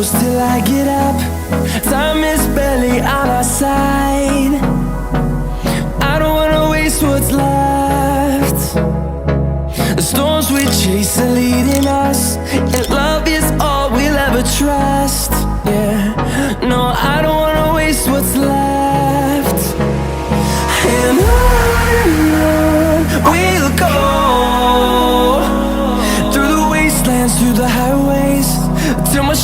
close till I get up. Time is barely on our side. I don't wanna waste what's left. The storms we chase are leading us, and love is all we'll ever trust. Yeah, no, I don't wanna waste what's left. And on we'll go, through the wastelands, through the highways, till my